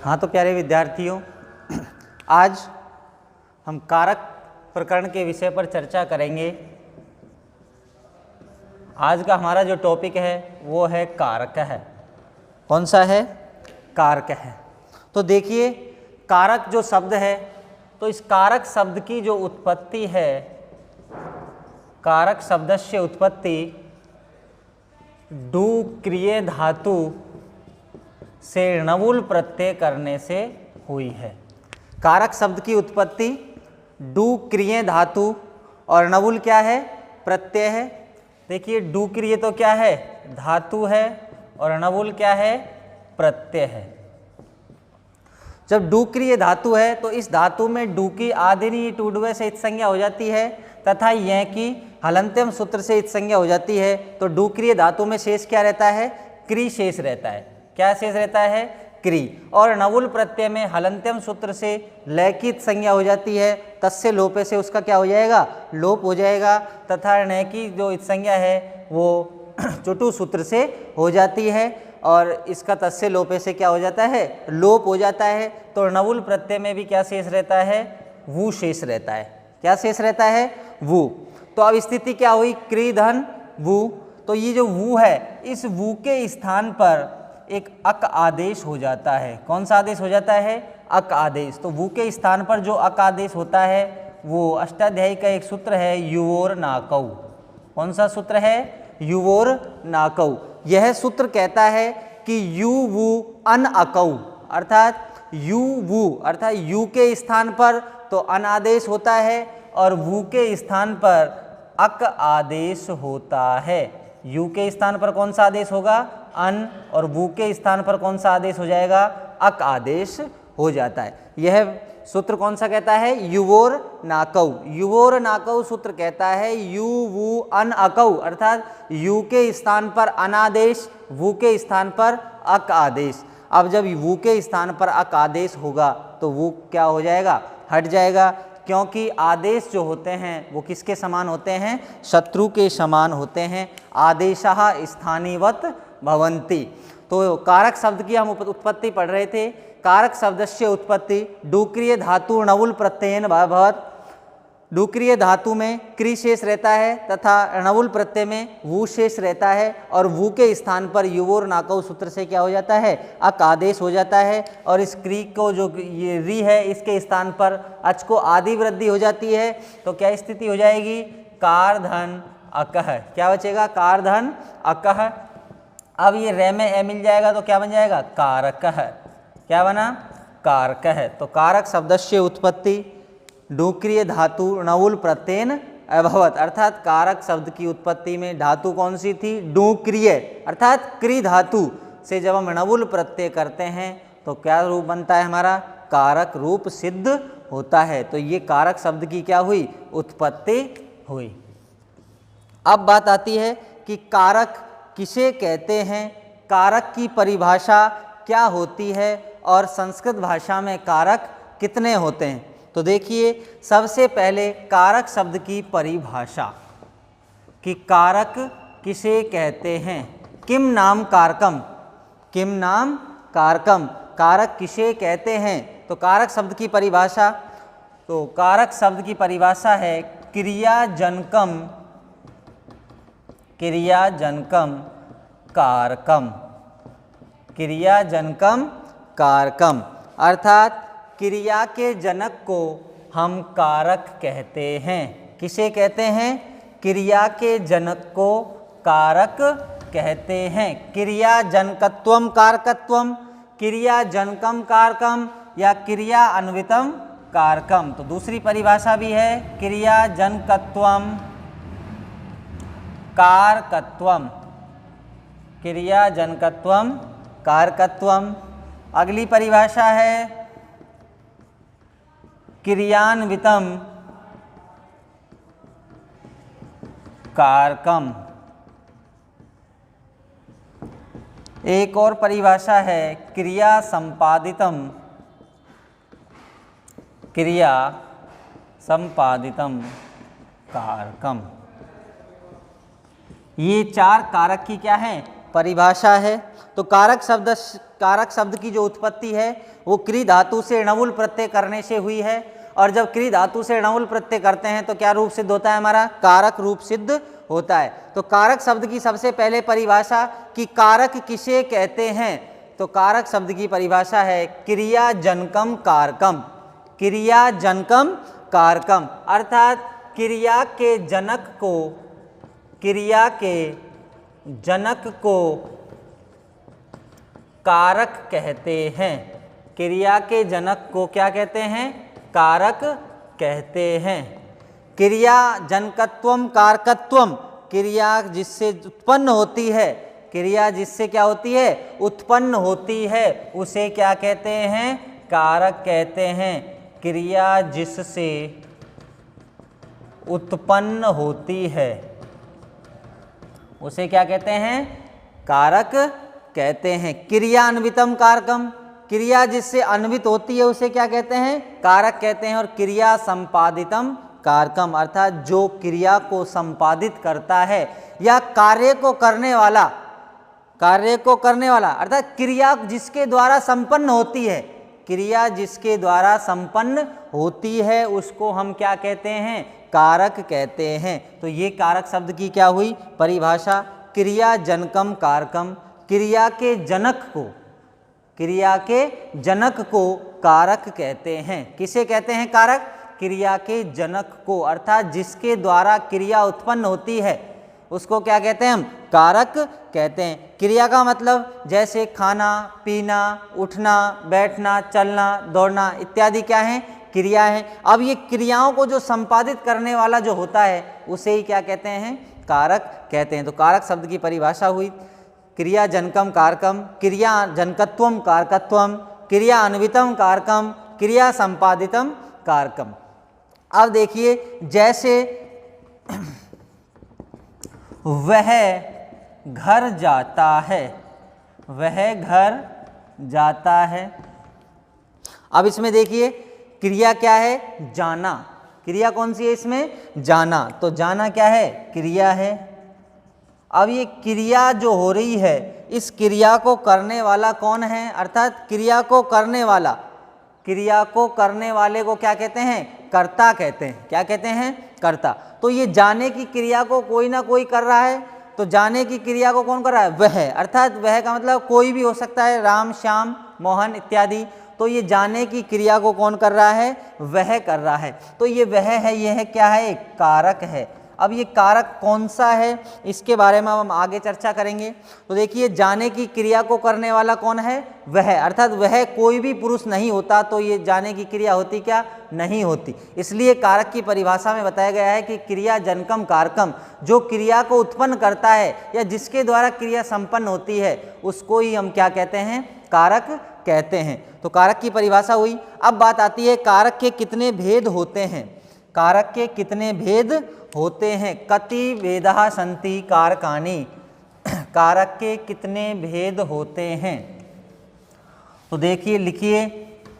हाँ तो प्यारे विद्यार्थियों, आज हम कारक प्रकरण के विषय पर चर्चा करेंगे। आज का हमारा जो टॉपिक है वो है कारक है। कौन सा है? कारक है। तो देखिए, कारक जो शब्द है, तो इस कारक शब्द की जो उत्पत्ति है, कारक शब्दस्य उत्पत्ति डू क्रिय धातु से णवुल प्रत्यय करने से हुई है। कारक शब्द की उत्पत्ति डू क्रिय धातु और णवुल क्या है? प्रत्यय है। देखिए, डू क्रिय तो क्या है? धातु है, और णवुल क्या है? प्रत्यय है। जब डू क्रिय धातु है तो इस धातु में डू की आदिनी टूडवे से संज्ञा हो जाती है तथा यह की हलंत्यम सूत्र से संज्ञा हो जाती है। तो डू क्रिय धातु में शेष क्या रहता है? क्री शेष रहता है। क्या शेष रहता है? क्री। और णवुल प्रत्यय में हलंत्यम सूत्र से लैकित संज्ञा हो जाती है, तस्य लोपे से उसका क्या हो जाएगा? लोप हो जाएगा। तथा ण की जो संज्ञा है वो चुटु सूत्र से हो जाती है, और इसका तस्य लोपे से क्या हो जाता है? लोप हो जाता है। तो णवुल प्रत्यय में भी क्या शेष रहता है? वु शेष रहता है। क्या शेष रहता है? वु। तो अब स्थिति क्या हुई? क्री धन वु। तो ये जो वु है, इस वु के स्थान पर एक अक आदेश हो जाता है। कौन सा आदेश हो जाता है? अक आदेश। तो वु के स्थान पर जो अक आदेश होता है वो अष्टाध्यायी का एक सूत्र है, युवोर नाकौ। कौन सा सूत्र है? युवोर नाकौ। यह सूत्र कहता है कि यू वु अन अकौ, अर्थात यू वु अर्थात यू के स्थान पर तो अन आदेश होता है, और वु के स्थान पर अक आदेश होता है। यू के स्थान पर कौन सा आदेश होगा? अन, और वु के स्थान पर कौन सा आदेश हो जाएगा? अक आदेश हो जाता है। यह सूत्र कौन सा कहता है? युवोर नाकौ। युवोर नाकौ सूत्र कहता है यू वु अन अकौ, अर्थात यू के स्थान पर अनादेश, वु के स्थान पर अक आदेश। अब जब वु के स्थान पर अक आदेश होगा तो वु क्या हो जाएगा? हट जाएगा, क्योंकि आदेश जो होते हैं वो किसके समान होते हैं? शत्रु के समान होते हैं। आदेशः स्थानीवत भवन्ति। तो कारक शब्द की हम उत्पत्ति पढ़ रहे थे। कारक शब्दस्य उत्पत्ति डूक्रिय धातु णवुल प्रत्ययन भवत्। डूक्रिय धातु में क्री शेष रहता है तथा णवुल प्रत्यय में वु शेष रहता है, और वु के स्थान पर युवोर नाकौ सूत्र से क्या हो जाता है? अक आदेश हो जाता है। और इस क्री को जो ये री है, इसके स्थान पर अच को आदि वृद्धि हो जाती है। तो क्या स्थिति हो जाएगी? कार धन अकह। क्या बचेगा? कार धन अकह। अब ये रे में ए मिल जाएगा तो क्या बन जाएगा? कारक है। क्या बना? कारक है। तो कारक शब्दस्य उत्पत्ति डूक्रिय धातु णवुल प्रत्ययन अभवत, अर्थात कारक शब्द की उत्पत्ति में धातु कौन सी थी? डूक्रिय, अर्थात क्री धातु से जब हम णवुल प्रत्यय करते हैं तो क्या रूप बनता है हमारा? कारक रूप सिद्ध होता है। तो ये कारक शब्द की क्या हुई? उत्पत्ति हुई। अब बात आती है कि कारक किसे कहते हैं, कारक की परिभाषा क्या होती है, और संस्कृत भाषा में कारक कितने होते हैं। तो देखिए, सबसे पहले कारक शब्द की परिभाषा कि कारक किसे कहते हैं। किम नाम कारकम, किम नाम कारकम, कारक किसे कहते हैं। तो कारक शब्द की परिभाषा, तो कारक शब्द की परिभाषा है क्रियाजनकम, क्रियाजनकम कारकम, क्रियाजनकम कारकम, अर्थात क्रिया के जनक को हम कारक कहते हैं। किसे कहते हैं? क्रिया के जनक को कारक कहते हैं। क्रियाजनकत्वम कारकत्वम, क्रियाजनकम कारकम, या क्रिया अन्वितम कारकम। तो दूसरी परिभाषा भी है क्रियाजनकत्वम कारकत्वम, क्रियाजनकत्वम कारकत्वम। अगली परिभाषा है क्रियान्वितम कारकम। एक और परिभाषा है क्रिया संपादितम, क्रिया संपादितम कारकम। ये चार कारक की क्या है? परिभाषा है। तो कारक शब्द की जो उत्पत्ति है वो क्री धातु से णवुल प्रत्यय करने से हुई है, और जब क्री धातु से णवुल प्रत्यय करते हैं तो क्या रूप सिद्ध होता है, हमारा कारक रूप सिद्ध होता है। तो कारक शब्द की सबसे पहले परिभाषा कि कारक किसे कहते हैं, तो कारक शब्द की परिभाषा है क्रिया जनकम कारकम। क्रिया जनकम कारकम अर्थात क्रिया के जनक को कारक कहते हैं। क्रिया के जनक को क्या कहते हैं, कारक कहते हैं। क्रिया जनकत्वम कारकत्वम, क्रिया जिससे उत्पन्न होती है, क्रिया जिससे क्या होती है, उत्पन्न होती है, उसे क्या कहते हैं, कारक कहते हैं। क्रिया जिससे उत्पन्न होती है उसे क्या कहते हैं, कारक कहते हैं। क्रिया अन्वितम कारकम, क्रिया जिससे अन्वित होती है उसे क्या कहते हैं, कारक कहते हैं। और क्रिया संपादितम कारकम अर्थात जो क्रिया को संपादित करता है या कार्य को करने वाला अर्थात क्रिया जिसके द्वारा संपन्न होती है, क्रिया जिसके द्वारा संपन्न होती है उसको हम क्या कहते हैं, कारक कहते हैं। तो ये कारक शब्द की क्या हुई परिभाषा, क्रिया जनकम कारकम, क्रिया के जनक को कारक कहते हैं। किसे कहते हैं कारक, क्रिया के जनक को, अर्थात जिसके द्वारा क्रिया उत्पन्न होती है उसको क्या कहते हैं, हम कारक कहते हैं। क्रिया का मतलब जैसे खाना, पीना, उठना, बैठना, चलना, दौड़ना इत्यादि क्या है, क्रिया है। अब ये क्रियाओं को जो संपादित करने वाला जो होता है उसे ही क्या कहते हैं, कारक कहते हैं। तो कारक शब्द की परिभाषा हुई क्रिया जनकम कारकम, क्रिया जनकत्वम कारकत्वम, क्रिया अन्वितम कारकम, क्रिया संपादितम कारकम। अब देखिए जैसे वह घर जाता है, अब इसमें देखिए क्रिया क्या है, जाना। क्रिया कौन सी है इसमें, जाना। तो जाना क्या है, क्रिया है। अब ये क्रिया जो हो रही है इस क्रिया को करने वाला कौन है, अर्थात क्रिया को करने वाले को क्या कहते हैं, कर्ता कहते हैं। क्या कहते हैं, कर्ता। तो ये जाने की क्रिया को कोई ना कोई कर रहा है, तो जाने की क्रिया को कौन कर रहा है, वह। अर्थात वह का मतलब कोई भी हो सकता है, राम, श्याम, मोहन इत्यादि। तो ये जाने की क्रिया को कौन कर रहा है, वह कर रहा है। तो ये वह है, यह क्या है, एक कारक है। अब ये कारक कौन सा है इसके बारे में हम आगे चर्चा करेंगे। तो देखिए जाने की क्रिया को करने वाला कौन है, वह, अर्थात वह कोई भी पुरुष नहीं होता तो ये जाने की क्रिया होती क्या, नहीं होती। इसलिए कारक की परिभाषा में बताया गया है कि क्रिया जनकम कारकम, जो क्रिया को उत्पन्न करता है या जिसके द्वारा क्रिया संपन्न होती है उसको ही हम क्या कहते हैं, कारक कहते हैं। तो कारक की परिभाषा हुई। अब बात आती है कारक के कितने भेद होते हैं। कारक के कितने भेद होते हैं, कति भेदा सन्ति कारकानि, कारक के कितने भेद होते हैं। तो देखिए लिखिए,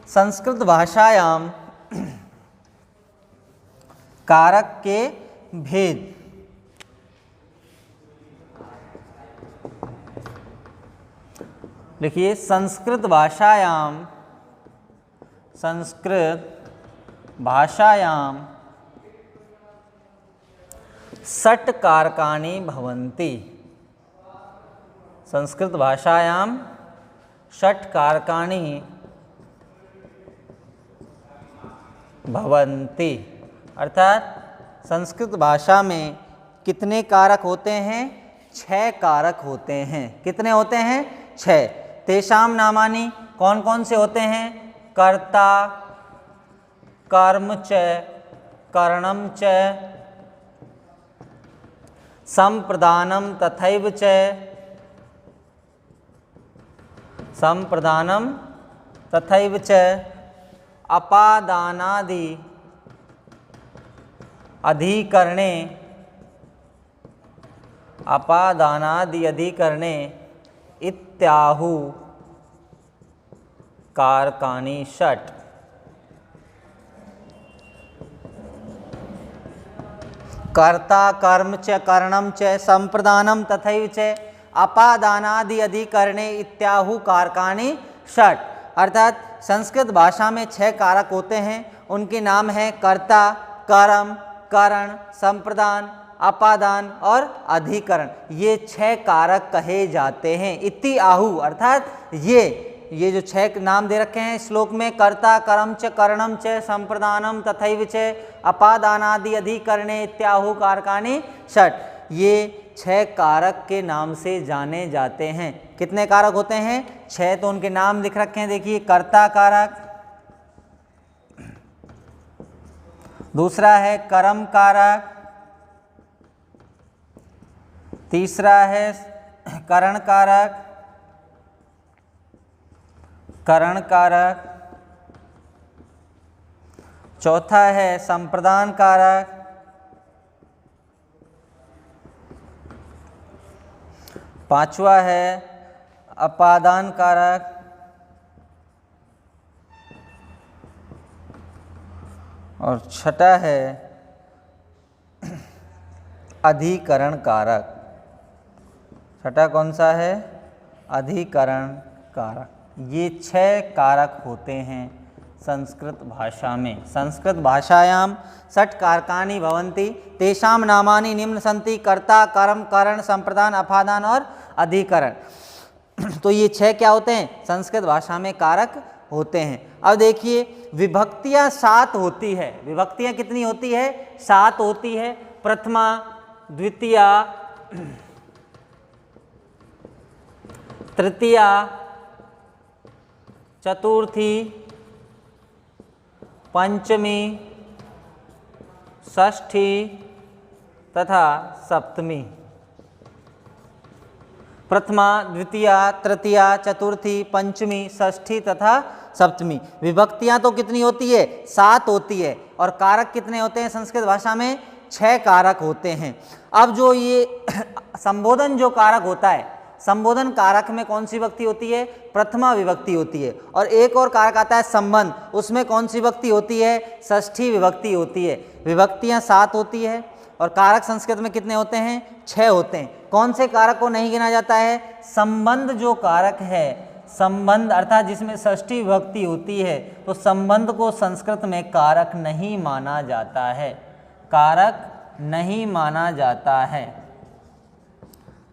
संस्कृत भाषायाम कारक के भेद। लिखिए संस्कृत भाषायाम षट् कारकानि भवन्ति। संस्कृत भाषायाम षट् कारकानि भवन्ति, अर्थात संस्कृत भाषा में कितने कारक होते हैं, 6 कारक होते हैं। कितने होते हैं, 6। तेषाम नामानि, कौन कौन से होते हैं, कर्ता, कर्म च, करणम च, संप्रदानम तथैव च, संप्रदानम तथैव च, अपादानादि अधिकरणे, अपादानादि अधिकरणे इत्याहु कारकानि षट्। कर्ता, कर्म च, करणम च, संप्रदानम तथैव च, अपादानादि अधिकरणे इत्याहु कारकानि षट। अर्थात संस्कृत भाषा में 6 कारक होते हैं, उनके नाम हैं कर्ता, कर्म, करण, संप्रदान, अपादान और अधिकरण। ये 6 कारक कहे जाते हैं। इति आहु अर्थात ये जो 6 नाम दे रखे हैं श्लोक में, कर्ता, कर्म च, करणम च, संप्रदानम तथैव च, अपादानादि अधिकरणे इत्याहु कारकानि षट, ये 6 कारक के नाम से जाने जाते हैं। कितने कारक होते हैं? 6। तो उनके नाम लिख रखे हैं, देखिए, कर्ता कारक, दूसरा है कर्म कारक, तीसरा है करण कारक, चौथा है संप्रदान कारक, पांचवा है अपादान कारक, और छठा है अधिकरण कारक। छठा कौन सा है? अधिकरण कारक। ये 6 कारक होते हैं संस्कृत भाषा में। संस्कृत भाषायाम षट कारकानि भवन्ति, तेषां नामानि निम्न सन्ति, कर्ता, कर्म, करण, संप्रदान, अपादान और अधिकरण। तो ये 6 क्या होते हैं? संस्कृत भाषा में कारक होते हैं। अब देखिए, विभक्तियां 7 होती है। विभक्तियां कितनी होती है? 7 होती है। प्रथमा, द्वितीया, तृतीया, चतुर्थी, पंचमी, षष्ठी तथा सप्तमी। प्रथमा, द्वितीया, तृतीया, चतुर्थी, पंचमी, षष्ठी तथा सप्तमी। विभक्तियां तो कितनी होती है? 7 होती है। और कारक कितने होते हैं संस्कृत भाषा में? 6 कारक होते हैं। अब जो ये संबोधन जो कारक होता है, संबोधन कारक में कौन सी विभक्ति होती है? प्रथमा विभक्ति होती है। और एक और कारक आता है संबंध, उसमें कौन सी विभक्ति होती है? षष्ठी विभक्ति होती है। विभक्तियां 7 होती है और कारक संस्कृत में कितने होते हैं? 6 होते हैं। कौन से कारक को नहीं गिना जाता है? संबंध जो कारक है, संबंध अर्थात जिसमें षष्ठी विभक्ति होती है, तो संबंध को संस्कृत में कारक नहीं माना जाता है। कारक नहीं माना जाता है।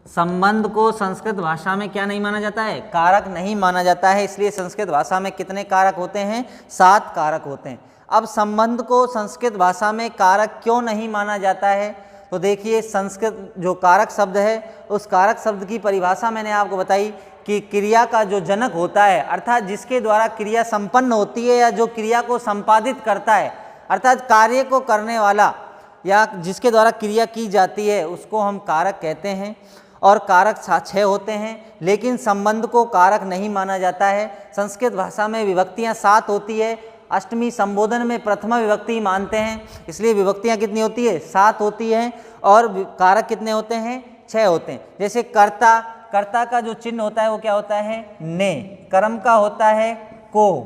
संबंध को संस्कृत भाषा में क्या नहीं माना जाता है? कारक नहीं माना जाता है। इसलिए संस्कृत भाषा में कितने कारक होते हैं? 7 कारक होते हैं। अब संबंध को संस्कृत भाषा में कारक क्यों नहीं माना जाता है? तो देखिए, संस्कृत जो कारक शब्द है, उस कारक शब्द की परिभाषा मैंने आपको बताई कि क्रिया का जो जनक होता है, अर्थात जिसके द्वारा क्रिया संपन्न होती है या जो क्रिया को संपादित करता है, अर्थात कार्य को करने वाला या जिसके द्वारा क्रिया की जाती है, उसको हम कारक कहते हैं। और कारक 6 होते हैं, लेकिन संबंध को कारक नहीं माना जाता है। संस्कृत भाषा में विभक्तियां 7 होती है। अष्टमी संबोधन में प्रथमा विभक्ति मानते हैं, इसलिए विभक्तियां कितनी होती है? 7 होती हैं। और कारक कितने होते हैं? 6 होते हैं। जैसे कर्ता, कर्ता का जो चिन्ह होता है वो क्या होता है? ने। कर्म का होता है को।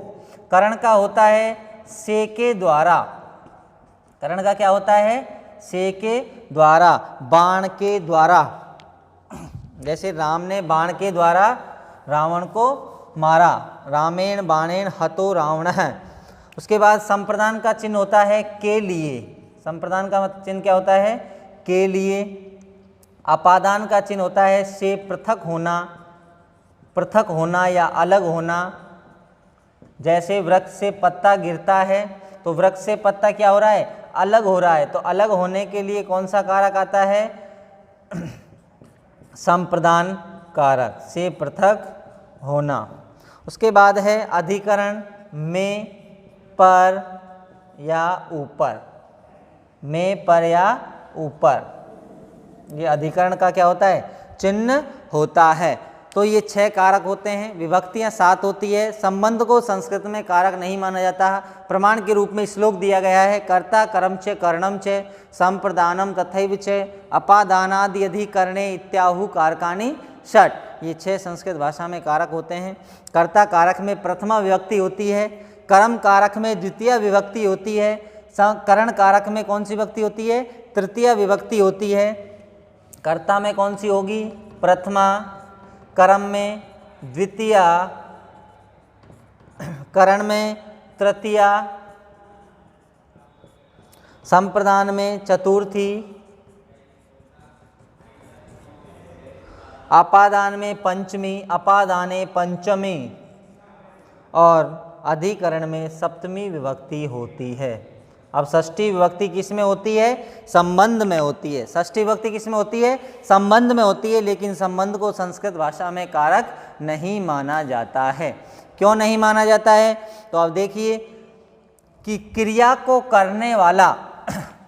करण का होता है से के द्वारा। करण का क्या होता है? से के द्वारा, बाण के द्वारा। जैसे राम ने बाण के द्वारा रावण को मारा, रामेण बाणेन हतो रावणः। उसके बाद संप्रदान का चिन्ह होता है के लिए। संप्रदान का चिन्ह क्या होता है? के लिए। अपादान का चिन्ह होता है से पृथक होना, पृथक होना या अलग होना। जैसे वृक्ष से पत्ता गिरता है तो वृक्ष से पत्ता क्या हो रहा है? अलग हो रहा है। तो अलग होने के लिए कौन सा कारक आता है? संप्रदान कारक, से पृथक होना। उसके बाद है अधिकरण, में, पर या ऊपर। में, पर या ऊपर, ये अधिकरण का क्या होता है? चिन्ह होता है। तो ये 6 कारक होते हैं। विभक्तियां 7 होती है। संबंध को संस्कृत में कारक नहीं माना जाता। प्रमाण के रूप में श्लोक दिया गया है, कर्ता कर्म च कर्णम च संप्रदानम तथैव च अपादानादि अधिकरणे इत्याहु कारकानि षट। ये 6 संस्कृत भाषा में कारक होते हैं। कर्ता कारक में प्रथमा विभक्ति होती है, कर्म कारक में द्वितीय विभक्ति होती है, करण कारक में कौन सी विभक्ति होती है? तृतीय विभक्ति होती है। कर्ता में कौन सी होगी? प्रथमा, कर्म में द्वितीया, करण में तृतीया, संप्रदान में चतुर्थी, अपादान में पंचमी, अपादाने पंचमी और अधिकरण में सप्तमी विभक्ति होती है। अब षष्ठी विभक्ति किस में होती है? संबंध में होती है। षष्ठी विभक्ति किस में होती है? संबंध में होती है, लेकिन संबंध को संस्कृत भाषा में कारक नहीं माना जाता है। क्यों नहीं माना जाता है? तो अब देखिए कि क्रिया को करने वाला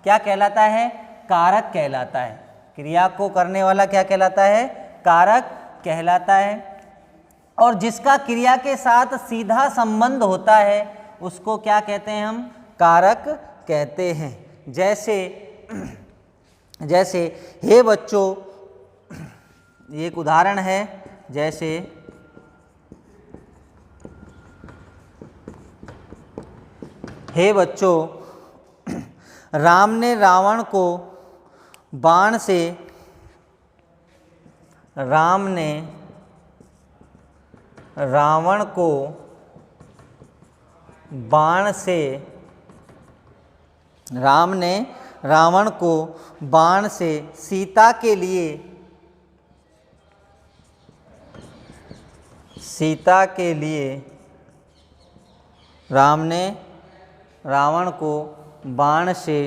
क्या कहलाता है? कारक कहलाता है। क्रिया को करने वाला क्या कहलाता है? कारक कहलाता है। और जिसका क्रिया के साथ सीधा संबंध होता है उसको क्या कहते हैं? हम कारक कहते हैं। जैसे हे बच्चों, ये एक उदाहरण है। जैसे हे बच्चों, राम ने रावण को बाण से रावण को बाण से सीता के लिए राम ने रावण को बाण से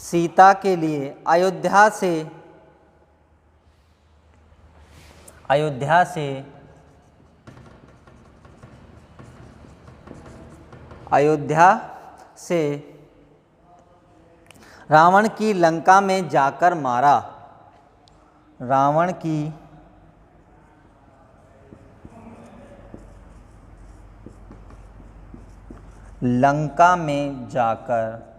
सीता के लिए अयोध्या से रावण की लंका में जाकर मारा। रावण की लंका में जाकर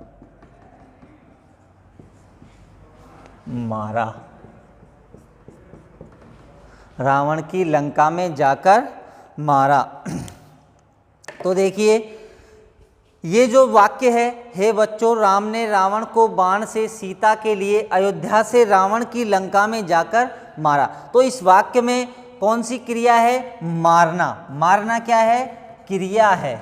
मारा। रावण की लंका में जाकर मारा। तो देखिए ये जो वाक्य है, हे बच्चों, राम ने रावण को बाण से सीता के लिए अयोध्या से रावण की लंका में जाकर मारा। तो इस वाक्य में कौन सी क्रिया है? मारना। मारना क्या है? क्रिया है।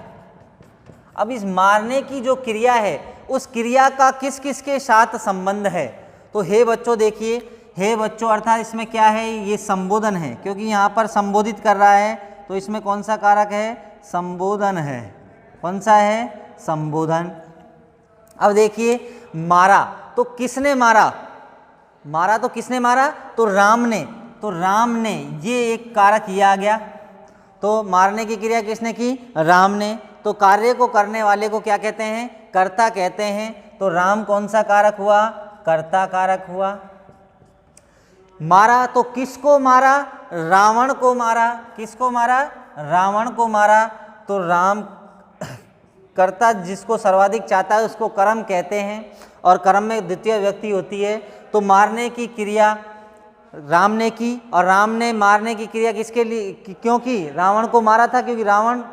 अब इस मारने की जो क्रिया है उस क्रिया का किस किस के साथ संबंध है? तो हे बच्चों देखिए, हे बच्चों अर्थात इसमें क्या है? ये संबोधन है, क्योंकि यहाँ पर संबोधित कर रहा है। तो इसमें कौन सा कारक है? संबोधन है। कौन सा है? संबोधन। अब देखिए मारा, तो किसने मारा? मारा तो किसने मारा? तो राम ने। तो राम ने, ये एक कारक ये आ गया। तो मारने की क्रिया किसने की? राम ने। तो कार्य को करने वाले को क्या कहते हैं? कर्ता कहते हैं। तो राम कौन सा कारक हुआ? कर्ता कारक हुआ। मारा तो किसको मारा? रावण को मारा। किसको मारा? रावण को मारा। तो राम कर्ता जिसको सर्वाधिक चाहता है उसको कर्म कहते हैं, और कर्म में द्वितीय व्यक्ति होती है। तो मारने की क्रिया राम ने की, और राम ने मारने की क्रिया किसके लिए? क्योंकि रावण को मारा था, क्योंकि रावण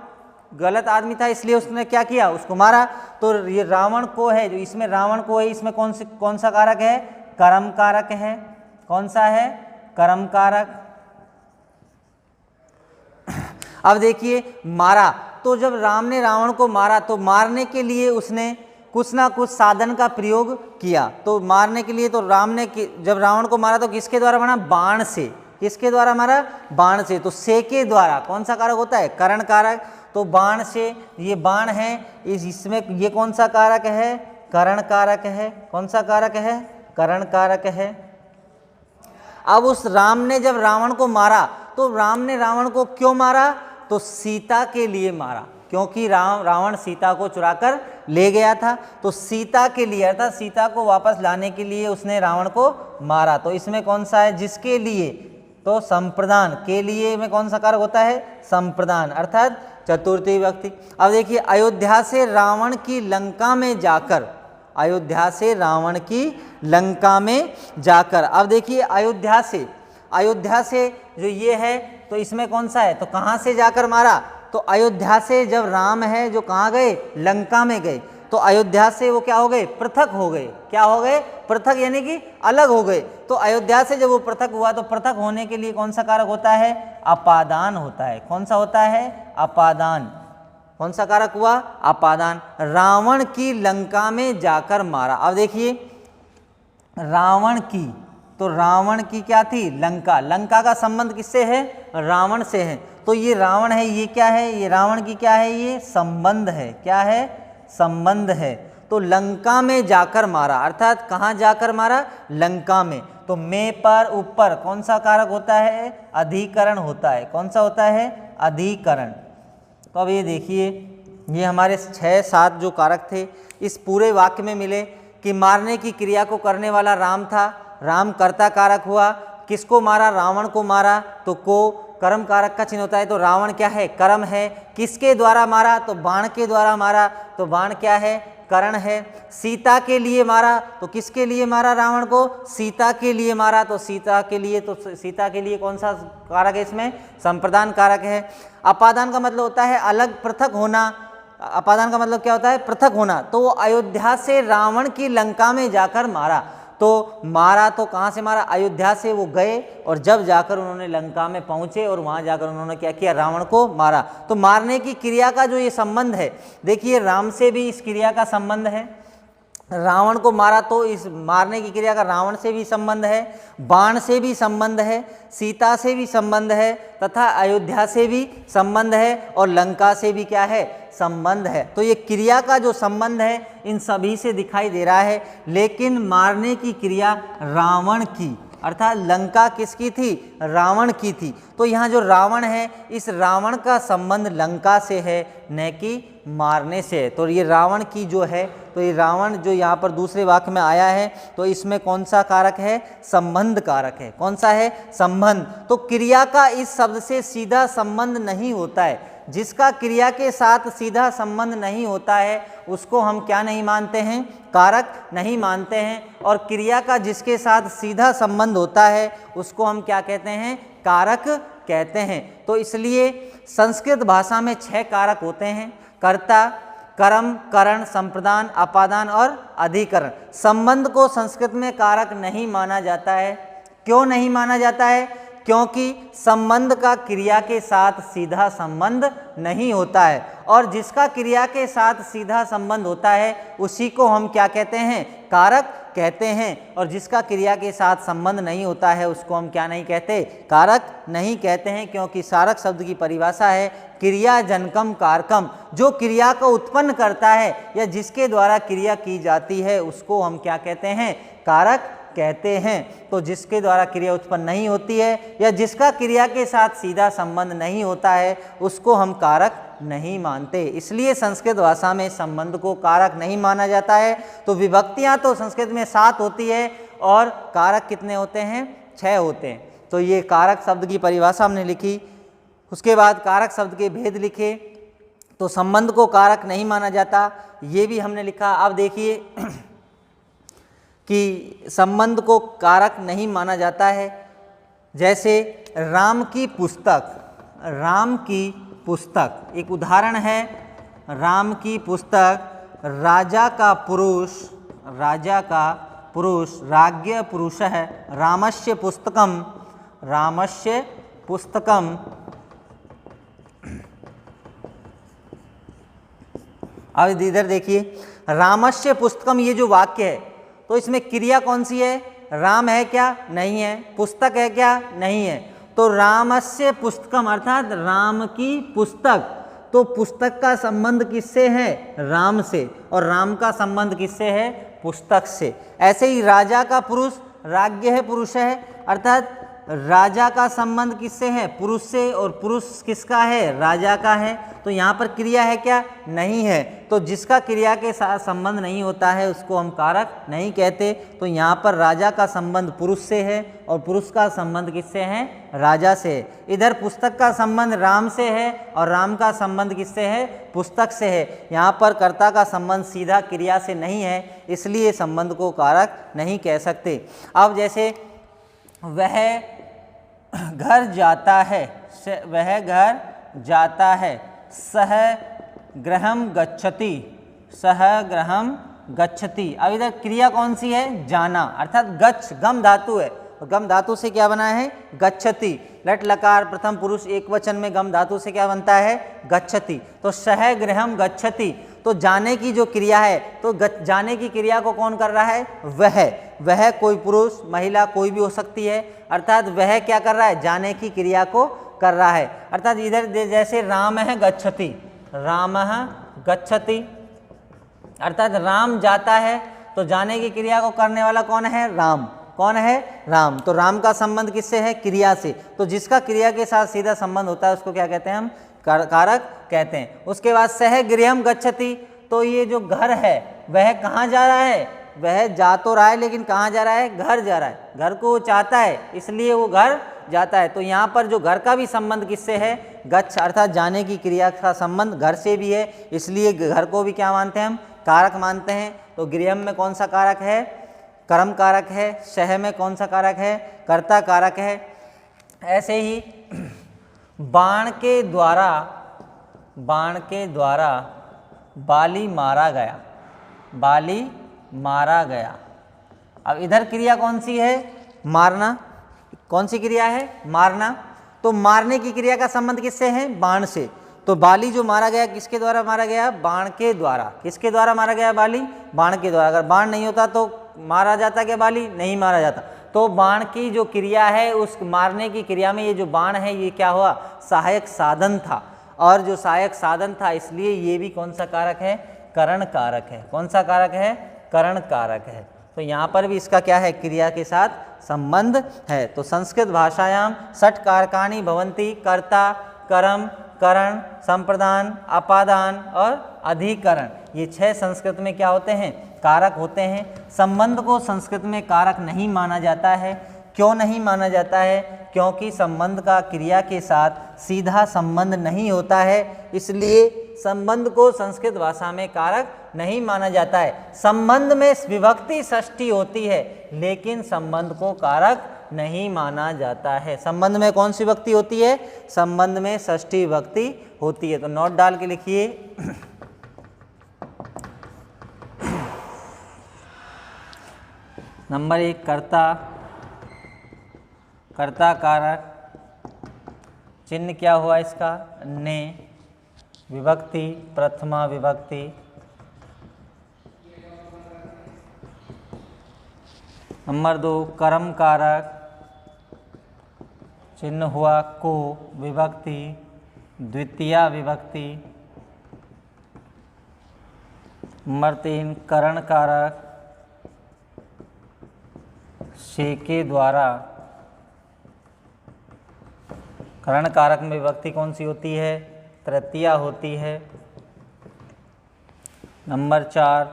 गलत आदमी था, इसलिए उसने क्या किया? उसको मारा। तो ये रावण को है, जो इसमें रावण को है, इसमें कौन सा कारक है? कर्म कारक है। कौन सा है? कर्म कारक। अब देखिए मारा, तो जब राम ने रावण को मारा तो मारने के लिए उसने कुछ ना कुछ साधन का प्रयोग किया। तो मारने के लिए तो राम ने जब रावण को मारा तो किसके द्वारा मारा? बाण से। किसके द्वारा मारा? बाण से। तो से के द्वारा कौन सा कारक होता है? करण कारक। तो बाण से, ये बाण है, इसमें ये कौन सा कारक है? करण कारक है। कौन सा कारक है? करण कारक है। अब उस राम ने जब रावण को मारा तो राम ने रावण को क्यों मारा? तो सीता के लिए मारा, क्योंकि रावण सीता को चुराकर ले गया था। तो सीता के लिए अर्थात सीता को वापस लाने के लिए उसने रावण को मारा। तो इसमें कौन सा है? जिसके लिए, तो संप्रदान के लिए में कौन सा कारक होता है? संप्रदान अर्थात चतुर्थी विभक्ति। अब देखिए अयोध्या से रावण की लंका में जाकर, अयोध्या से रावण की लंका में जाकर। अब देखिए अयोध्या से जो ये है, तो इसमें कौन सा है? तो कहाँ से जाकर मारा? तो अयोध्या से जब राम है जो कहाँ गए? लंका में गए। तो अयोध्या से वो क्या हो गए, पृथक हो गए। क्या हो गए, पृथक, यानी कि अलग हो गए। तो अयोध्या से जब वो पृथक हुआ तो पृथक होने के लिए कौन सा कारक होता है, अपादान होता है। कौन सा होता है, अपादान। कौन सा कारक हुआ, अपादान। रावण की लंका में जाकर मारा। अब देखिए रावण की, तो रावण की क्या थी, लंका। लंका का संबंध किससे है, रावण से है। तो ये रावण है, ये क्या है, ये रावण की क्या है, ये संबंध है। क्या है, संबंध है। तो लंका में जाकर मारा, अर्थात कहाँ जाकर मारा, लंका में। तो में पर ऊपर कौन सा कारक होता है, अधिकरण होता है। कौन सा होता है, अधिकरण। तो अब ये देखिए, ये हमारे 6-7 जो कारक थे इस पूरे वाक्य में मिले कि मारने की क्रिया को करने वाला राम था, राम कर्ता कारक हुआ। किसको मारा, रावण को मारा, तो को कर्म कारक का चिन्ह होता है। तो रावण क्या है, कर्म है। किसके द्वारा मारा, तो बाण के द्वारा मारा, तो बाण क्या है, करण है। सीता के लिए मारा, तो किसके लिए मारा रावण को, सीता के लिए मारा, तो सीता के लिए, तो सीता के लिए कौन सा कारक है इसमें, संप्रदान कारक है। अपादान का मतलब होता है अलग, पृथक होना। अपादान का मतलब क्या होता है, पृथक होना। तो वो अयोध्या से रावण की लंका में जाकर मारा। तो मारा तो कहाँ से मारा, अयोध्या से वो गए और जब जाकर उन्होंने लंका में पहुँचे और वहाँ जाकर उन्होंने क्या किया, रावण को मारा। तो मारने की क्रिया का जो ये संबंध है, देखिए राम से भी इस क्रिया का संबंध है। रावण को मारा तो इस मारने की क्रिया का रावण से भी संबंध है, बाण से भी संबंध है, सीता से भी संबंध है, तथा अयोध्या से भी संबंध है, और लंका से भी क्या है, संबंध है। तो ये क्रिया का जो संबंध है इन सभी से दिखाई दे रहा है। लेकिन मारने की क्रिया रावण की, अर्थात लंका किसकी थी, रावण की थी। तो यहाँ जो रावण है, इस रावण का संबंध लंका से है, न कि मारने से। तो ये रावण की जो है, तो ये रावण जो यहाँ पर दूसरे वाक्य में आया है, तो इसमें कौन सा कारक है, संबंध कारक है। कौन सा है, संबंध। तो क्रिया का इस शब्द से सीधा संबंध नहीं होता है। जिसका क्रिया के साथ सीधा संबंध नहीं होता है उसको हम क्या नहीं मानते हैं, कारक नहीं मानते हैं। और क्रिया का जिसके साथ सीधा संबंध होता है उसको हम क्या कहते हैं, कारक कहते हैं। तो इसलिए संस्कृत भाषा में 6 कारक होते हैं, कर्ता, कर्म, करण, संप्रदान, अपादान और अधिकरण। संबंध को संस्कृत में कारक नहीं माना जाता है। क्यों नहीं माना जाता है, क्योंकि संबंध का क्रिया के साथ सीधा संबंध नहीं होता है। और जिसका क्रिया के साथ सीधा संबंध होता है उसी को हम क्या कहते हैं, कारक कहते हैं। और जिसका क्रिया के साथ संबंध नहीं होता है उसको हम क्या नहीं कहते, कारक नहीं कहते हैं। क्योंकि कारक शब्द की परिभाषा है क्रिया जनकम कारकम। जो क्रिया को उत्पन्न करता है या जिसके द्वारा क्रिया की जाती है उसको हम क्या कहते हैं, कारक कहते हैं। तो जिसके द्वारा क्रिया उत्पन्न नहीं होती है या जिसका क्रिया के साथ सीधा संबंध नहीं होता है उसको हम कारक नहीं मानते। इसलिए संस्कृत भाषा में संबंध को कारक नहीं माना जाता है। तो विभक्तियां तो संस्कृत में 7 होती है और कारक कितने होते हैं, 6 होते हैं। तो ये कारक शब्द की परिभाषा हमने लिखी। उसके बाद कारक शब्द के भेद लिखे। तो संबंध को कारक नहीं माना जाता, ये भी हमने लिखा। अब देखिए कि संबंध को कारक नहीं माना जाता है। जैसे राम की पुस्तक, राम की पुस्तक एक उदाहरण है। राम की पुस्तक, राजा का पुरुष, राजा का पुरुष, राज्ञ पुरुष है, रामस्य पुस्तकम, रामस्य पुस्तकम। अब इधर देखिए, रामस्य पुस्तकम, ये जो वाक्य है तो इसमें क्रिया कौन सी है, राम है क्या, नहीं है। पुस्तक है क्या, नहीं है। तो रामस्य पुस्तकम अर्थात राम की पुस्तक। तो पुस्तक का संबंध किससे है, राम से, और राम का संबंध किससे है, पुस्तक से। ऐसे ही राजा का पुरुष, राज्ञ है पुरुष है, अर्थात राजा का संबंध किससे है, पुरुष से, और पुरुष किसका है, राजा का है। तो यहाँ पर क्रिया है क्या, नहीं है। तो जिसका क्रिया के साथ संबंध नहीं होता है उसको हम कारक नहीं कहते। तो यहाँ पर राजा का संबंध पुरुष से है और पुरुष का संबंध किससे है, राजा से है। इधर पुस्तक का संबंध राम से है और राम का संबंध किससे है, पुस्तक से है। यहाँ पर कर्ता का संबंध सीधा क्रिया से नहीं है, इसलिए संबंध को कारक नहीं कह सकते। अब जैसे वह घर जाता है, वह घर जाता है, सह गृहम गच्छति, सह गृहम गच्छति। अब इधर क्रिया कौन सी है? जाना, अर्थात गच्छ गम धातु है, और गम धातु से क्या बना है? गच्छति। लट लकार प्रथम पुरुष एक वचन में गम धातु से क्या बनता है? गच्छति। तो सह गृहम गच्छति, तो जाने की जो क्रिया है, तो जाने की क्रिया को कौन कर रहा है? वह कोई पुरुष महिला कोई भी हो सकती है, अर्थात वह क्या कर रहा है? जाने की क्रिया को कर रहा है। अर्थात इधर जैसे राम है गच्छति, राम गच्छति, अर्थात राम जाता है, तो जाने की क्रिया को करने वाला कौन है? राम। कौन है? राम। तो राम का संबंध किससे है? क्रिया से। तो जिसका क्रिया के साथ सीधा संबंध होता है उसको क्या कहते हैं? हम कारक कहते हैं। उसके बाद सह गृहम गच्छति, तो ये जो घर है वह कहाँ जा रहा है? वह जा तो रहा है लेकिन कहाँ जा रहा है? घर जा रहा है। घर को वो चाहता है इसलिए वो घर जाता है। तो यहाँ पर जो घर का भी संबंध किससे है? गच्छ, अर्थात जाने की क्रिया का संबंध घर से भी है, इसलिए घर को भी क्या मानते हैं? हम कारक मानते हैं। तो गृहम में कौन सा कारक है? कर्म कारक है। सह में कौन सा कारक है? कर्ता कारक है। ऐसे ही बाण के द्वारा बाली मारा गया, बाली मारा गया। अब इधर क्रिया कौन सी है? मारना। कौन सी क्रिया है? मारना। तो मारने की क्रिया का संबंध किससे है? बाण से। तो बाली जो मारा गया किसके द्वारा मारा गया? बाण के द्वारा। किसके द्वारा मारा गया? बाली, बाण के द्वारा। अगर बाण नहीं होता तो मारा जाता क्या बाली? नहीं मारा जाता। तो बाण की जो क्रिया है, उस मारने की क्रिया में ये जो बाण है ये क्या हुआ? सहायक साधन था, और जो सहायक साधन था इसलिए ये भी कौन सा कारक है? करण कारक है। कौन सा कारक है? करण कारक है। तो यहाँ पर भी इसका क्या है? क्रिया के साथ संबंध है। तो संस्कृत भाषायाम षट कारकाणि भवन्ति, कर्ता, कर्म, करण, संप्रदान, अपादान और अधिकरण। ये 6 संस्कृत में क्या होते हैं? कारक होते हैं। संबंध को संस्कृत में कारक नहीं माना जाता है। क्यों नहीं माना जाता है? क्योंकि संबंध का क्रिया के साथ सीधा संबंध नहीं होता है, इसलिए संबंध को संस्कृत भाषा में कारक नहीं माना जाता है। संबंध में विभक्ति षष्ठी होती है, लेकिन संबंध को कारक नहीं माना जाता है। संबंध में कौन सी विभक्ति होती है? संबंध में षष्ठी विभक्ति होती है। तो नोट डाल के लिखिए। नंबर 1 कर्ता, कर्ता कारक। चिन्ह क्या हुआ इसका? ने। विभक्ति प्रथमा विभक्ति। नंबर 2 कर्म कारक। चिन्ह हुआ को। विभक्ति द्वितीया विभक्ति। नंबर 3 करण कारक। से के द्वारा। करण कारक में विभक्ति कौन सी होती है? तृतीया होती है। नंबर 4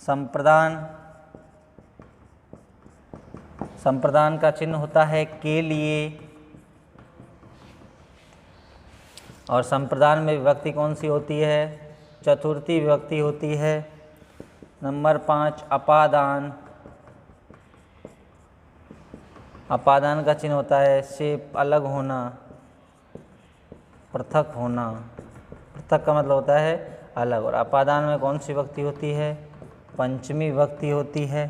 संप्रदान। संप्रदान का चिन्ह होता है के लिए, और संप्रदान में विभक्ति कौन सी होती है? चतुर्थी विभक्ति होती है। नंबर 5 अपादान। अपादान का चिन्ह होता है से अलग होना, पृथक होना। पृथक का मतलब होता है अलग, और अपादान में कौन सी विभक्ति होती है? पंचमी विभक्ति होती है।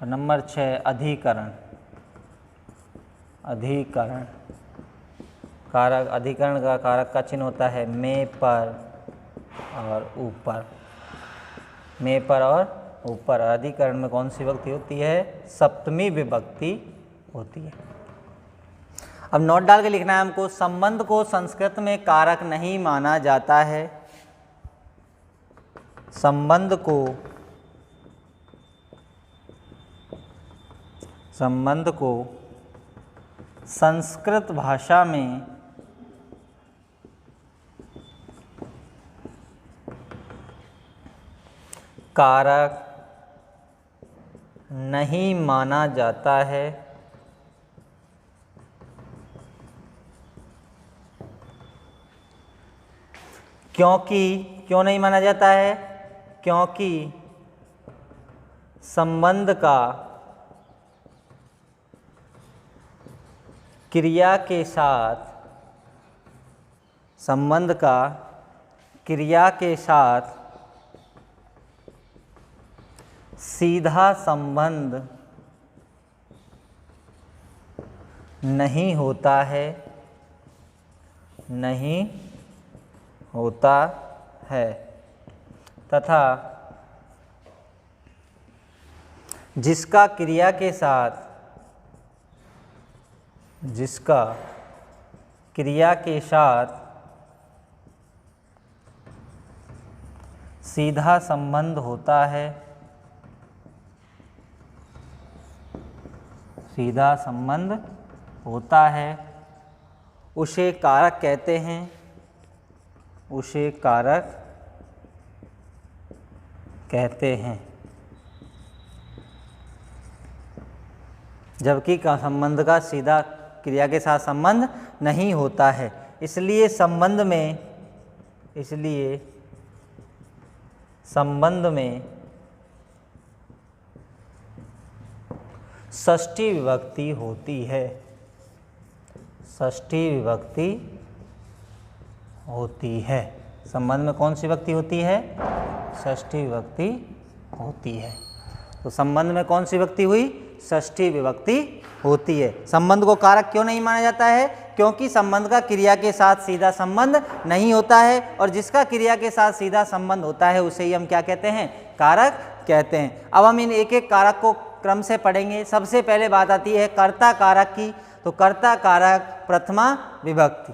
और नंबर 6 अधिकरण। अधिकरण कारक, अधिकरण का कारक का चिन्ह होता है में, पर और ऊपर। में, पर और ऊपर। अधिकरण में कौन सी विभक्ति होती है? सप्तमी विभक्ति होती है। अब नोट डाल के लिखना है हमको। संबंध को संस्कृत में कारक नहीं माना जाता है। संबंध को संस्कृत भाषा में कारक नहीं माना जाता है, क्योंकि क्यों नहीं माना जाता है? क्योंकि संबंध का क्रिया के साथ, संबंध का क्रिया के साथ सीधा संबंध नहीं होता है, नहीं होता है तथा जिसका क्रिया के साथ सीधा संबंध होता है, सीधा संबंध होता है, उसे कारक कहते हैं, उसे कारक कहते हैं। जबकि संबंध का सीधा क्रिया के साथ संबंध नहीं होता है, इसलिए संबंध में षष्ठी विभक्ति होती है, षष्ठी विभक्ति होती है। संबंध में कौन सी विभक्ति होती है? षष्ठी विभक्ति होती है। तो संबंध में कौन सी विभक्ति हुई? षष्ठी विभक्ति होती है। संबंध को कारक क्यों नहीं माना जाता है? क्योंकि संबंध का क्रिया के साथ सीधा संबंध नहीं होता है, और जिसका क्रिया के साथ सीधा संबंध होता है उसे ही हम क्या कहते हैं? कारक कहते हैं। अब हम इन एक एक कारक को क्रम से पढ़ेंगे। सबसे पहले बात आती है कर्ता कारक की। तो कर्ता कारक प्रथमा विभक्ति।